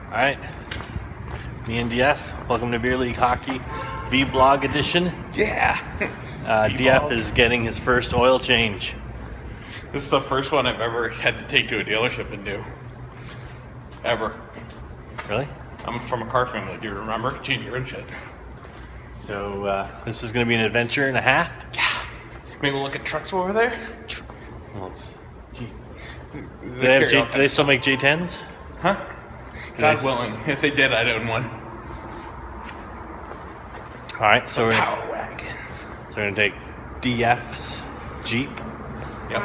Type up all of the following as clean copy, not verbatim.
Alright, me and DF, welcome to Beer League Hockey V-Blog edition. Yeah! DF is getting his first oil change. This is the first one I've ever had to take to a dealership and do. Ever. Really? I'm from a car family, do you remember? Change your own shit. So, this is going to be an adventure and a half? Yeah. Maybe we'll look at trucks over there? Well, do they still make J10s? Huh? God willing. If they did, I'd own one. Alright, so Power wagon. we're going to take DF's Jeep. Yep.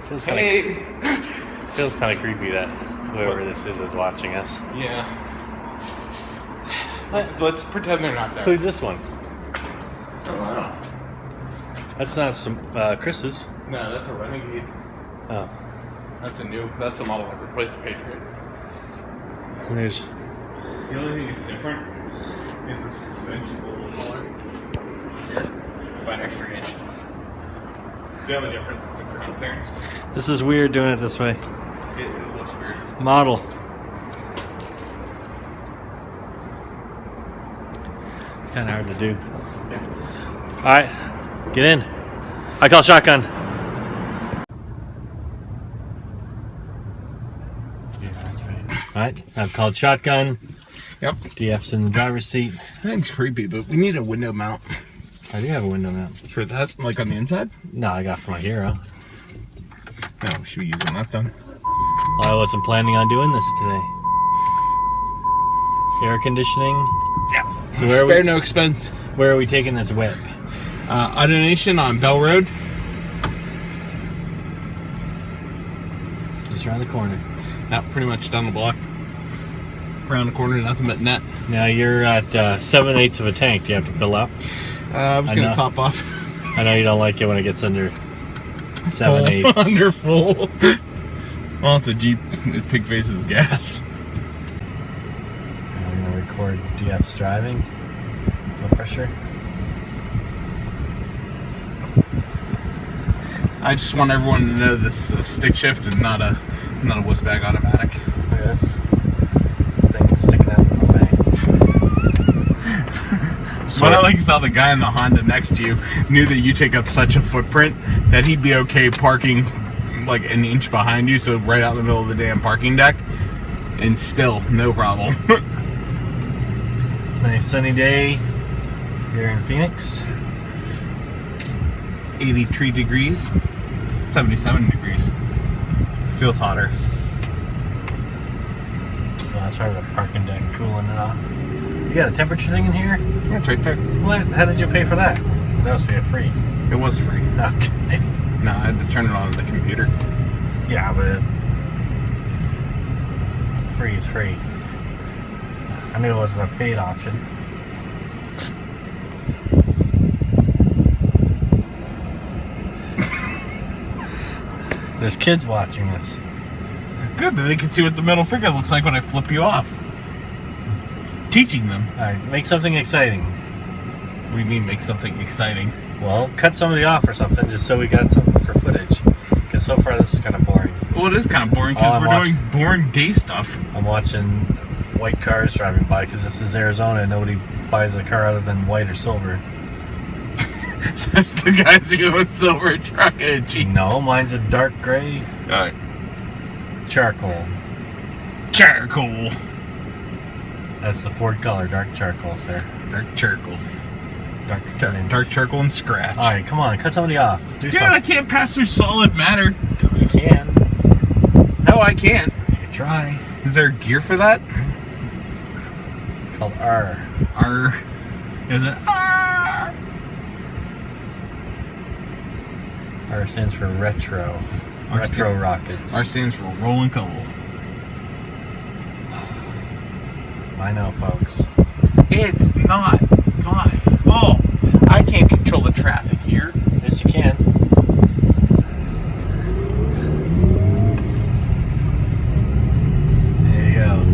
Feels kind of creepy that whoever this is watching us. Yeah. Let's pretend they're not there. Who's this one? Oh, wow. That's not some Chris's. No, that's a Renegade. Oh. That's the model that replaced the Patriot. And there's The only thing that's different is the suspension a little taller. By an extra inch. The only difference is the ground clearance. This is weird doing it this way. It looks weird. Model. It's kind of hard to do. Yeah. Alright, get in. I call shotgun. Alright, I've called shotgun. Yep. DF's in the driver's seat. That's creepy, but we need a window mount. I do have a window mount. For that, like on the inside? No, I got from my hero. No, we should be using that then. I wasn't planning on doing this today. Air conditioning. Yeah. So Spare no expense. Where are we taking this whip? A donation on Bell Road. Just around the corner. Yeah, pretty much down the block. Around the corner, nothing but net. Now you're at 7/8 of a tank. Do you have to fill up? I was going to top off. I know you don't like it when it gets under 7/8. Under full. Well, it's a Jeep. It pig faces gas. I'm going to record DF's driving. No pressure. I just want everyone to know this is a stick shift and not a wuss bag automatic. Look at this thing sticking out of the way. What I like is how the guy in the Honda next to you knew that you take up such a footprint that he'd be okay parking like an inch behind you, so right out in the middle of the damn parking deck, and still no problem. Nice sunny day here in Phoenix. 83 degrees, 77 degrees. It feels hotter. Well, that's right, the parking deck cooling it off. You got a temperature thing in here? Yeah, it's right there. What? How did you pay for that? That was free. It was free. Okay. No, I had to turn it on the computer. Yeah, but free is free. I knew it wasn't a paid option. There's kids watching this. Good, then they can see what the middle finger looks like when I flip you off. Teaching them. Alright, make something exciting. What do you mean, make something exciting? Well, cut somebody off or something just so we got something for footage. Because so far this is kind of boring. Well, it is kind of boring because we're doing boring day stuff. I'm watching white cars driving by because this is Arizona and nobody buys a car other than white or silver. Says the guys who own silver truck and a Jeep. No, mine's a dark gray charcoal. Charcoal. That's the Ford color, dark charcoal, sir. Dark charcoal. Dark charcoal and scratch. Alright, come on, cut somebody off. Do Dude, something. I can't pass through solid matter. You can. No, I can't. You can try. Is there gear for that? It's called R. R. Is it R? R stands for retro. Retro rockets. R stands for rolling coal. I know, folks. It's not my fault. I can't control the traffic here. Yes, you can. There you go.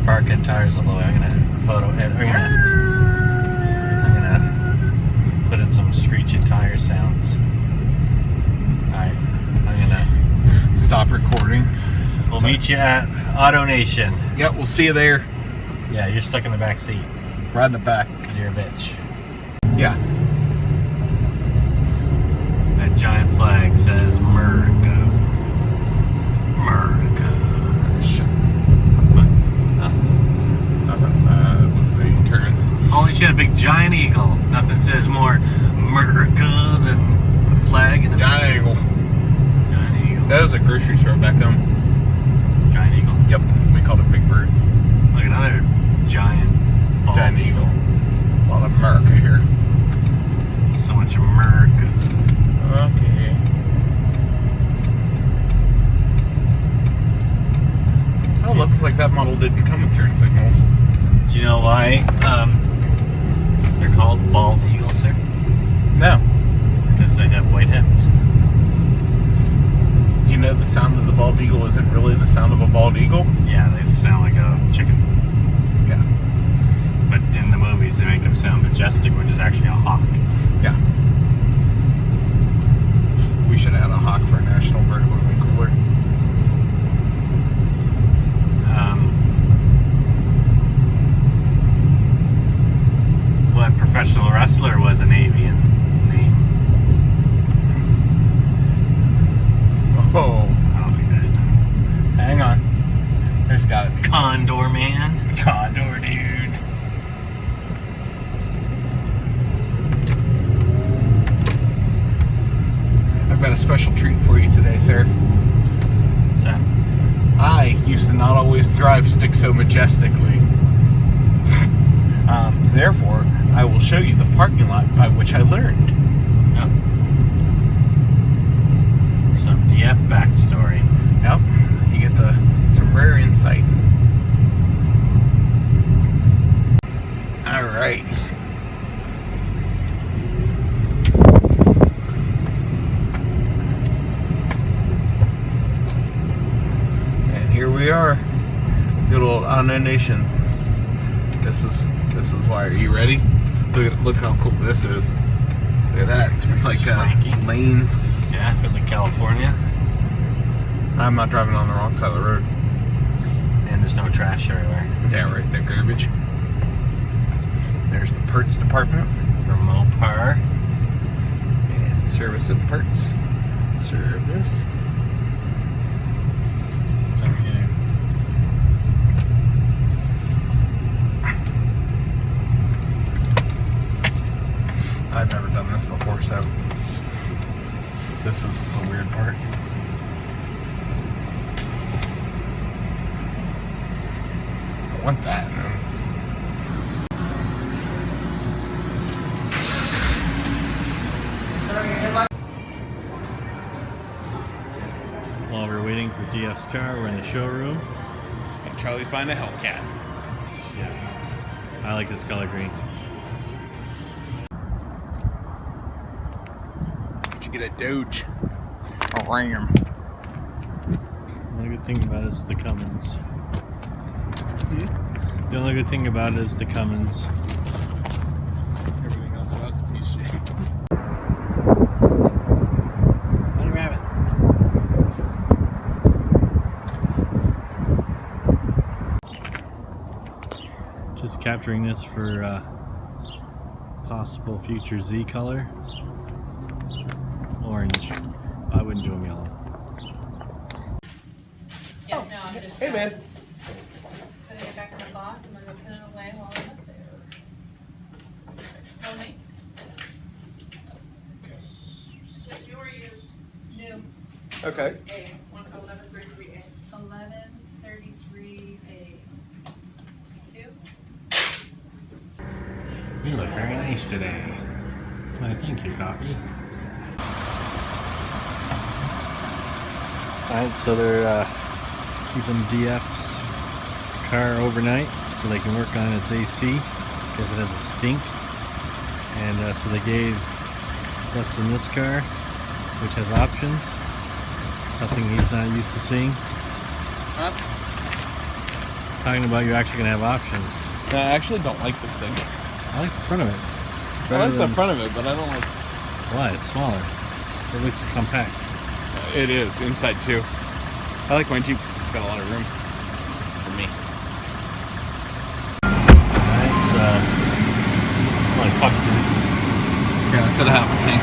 Barking tires all the way. I'm gonna photo edit. I'm gonna put in some screeching tire sounds. Alright, I'm gonna stop recording. We'll meet you at Auto Nation. Yep, we'll see you there. Yeah, you're stuck in the back seat. Right in the back. 'Cause you're a bitch. Yeah. That giant flag says America. America. Shit. Oh. Nothing. That was the turn. Only she had a big giant eagle. Nothing says more America than a flag and a Giant eagle. giant eagle. That was a grocery store back home. Giant eagle. Yep. We called it Big Bird. Like another giant bald Giant eagle. It's a lot of America here. So much America. Okay. Oh, looks like that model didn't come with turn signals. Do you know why they're called bald eagles, sir? No. Because they have white heads. You know the sound of the bald eagle isn't really the sound of a bald eagle? Yeah, they sound like a chicken. Yeah. But in the movies, they make them sound majestic, which is actually a hawk. Yeah. We should have had a hawk for a national bird. It would have been cooler. What professional wrestler was an avian name? Oh. I don't think there is any. Hang on. There's gotta be. Condor Man. Condor, dude. I've got a special treat for you today, sir. What's that? I used to not always drive stick so majestically. Therefore, I will show you the parking lot by which I learned. Oh. Some DF backstory. Yep, you get some rare insight. All right. And here we are, good old Auto Nation. This is why. Are you ready? Look how cool this is. Look at that. It's like Swanky. lanes. Yeah, it feels like California. I'm not driving on the wrong side of the road. And there's no trash everywhere. Yeah, right. No garbage. There's the parts department. From Mopar. And service and parts. Service. I've never done this before, so this is the weird part. I want that. While we're waiting for DF's car, we're in the showroom. And Charlie's buying a Hellcat. Yeah. I like this color green. Did you get a Doge? A Ram. The only good thing about it is the Cummins. The only good thing about it is the Cummins. Everything else about it's a piece of shit. Bunny rabbit. Just capturing this for possible future Z color. Orange. I wouldn't do them yellow. Yeah, no, I'm just. Hey, man. Putting it back in the box, and we're gonna put it away while I'm up there. Only. Just your use. New. Okay. A, 1133A. 1133A. 2. You look very nice today. Why, thank you, coffee. Alright, so they're keeping DF's car overnight so they can work on its AC if it has a stink. And so they gave Dustin this car, which has options, something he's not used to seeing. Huh? Talking about you're actually going to have options. I actually don't like this thing. I like the front of it. It's I like better the than- front of it, but I don't like. Why? It's smaller. It looks compact. It is inside too. I like my Jeep because it's got a lot of room for me. Alright, so like fuck dude. Yeah, it's at a half a tank.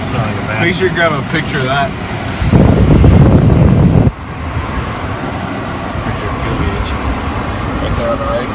Selling the back. Make sure you grab a picture of that. Here's your fuel gauge. Right there on the right.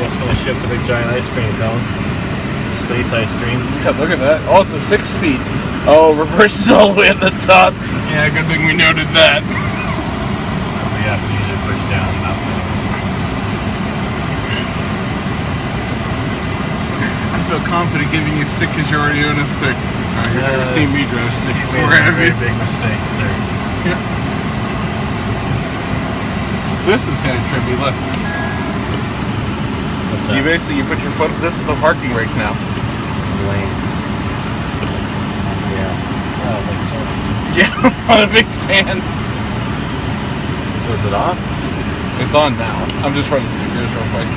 Just gonna ship the big giant ice cream cone. Space ice cream. Yeah, look at that. Oh, it's a 6-speed. Oh, reverses all the way at the top. Yeah, good thing we noted that. We have to usually push down that way. I feel confident giving you a stick because you already own a stick. You've never seen me drive a stick You before, made a have very you? big mistake, sir. This is kind of trippy. Look, What's you that? basically put your foot. This is the parking brake now. Lame. Yeah. I don't think so. Yeah, I'm not a big fan. So is it off? It's on now. I'm just running through the gears real quick.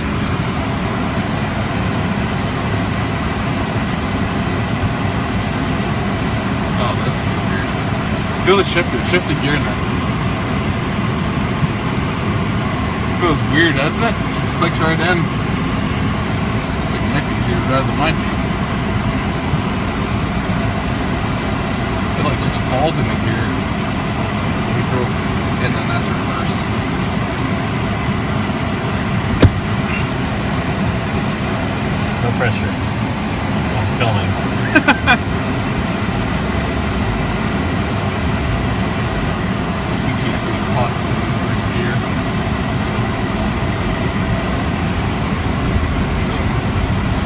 Oh, this is weird. Feel the shifter. Shift the gear now. Feels weird, doesn't it? It just clicks right in. It's like neck easier to drive than my Jeep. It like just falls in the gear. Neutral, and then that's reverse. No pressure. I'm filming. You can't be possibly in first gear.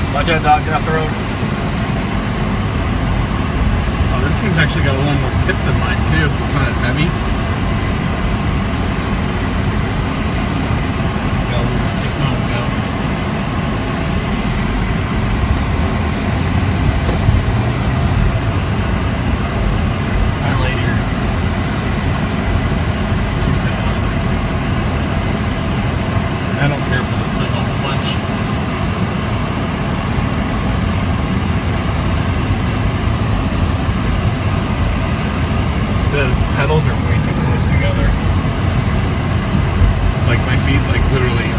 Watch out, dog. Get off the road. Oh, this thing's actually got a little more pip than mine too. It's not as heavy. It's got a little more pip on it now. That lady. She's kind of. I don't care for this thing a whole bunch. The pedals are way too close together. Like my feet, like literally,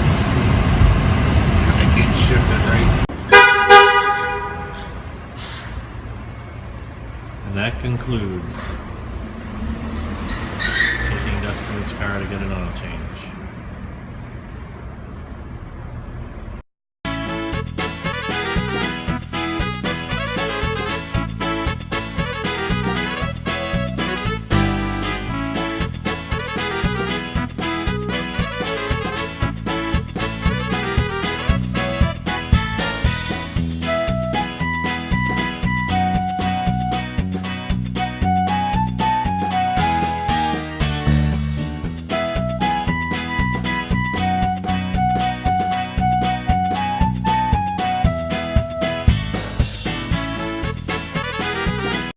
I can't shift it right. And that concludes taking Dustin's car to get an oil change.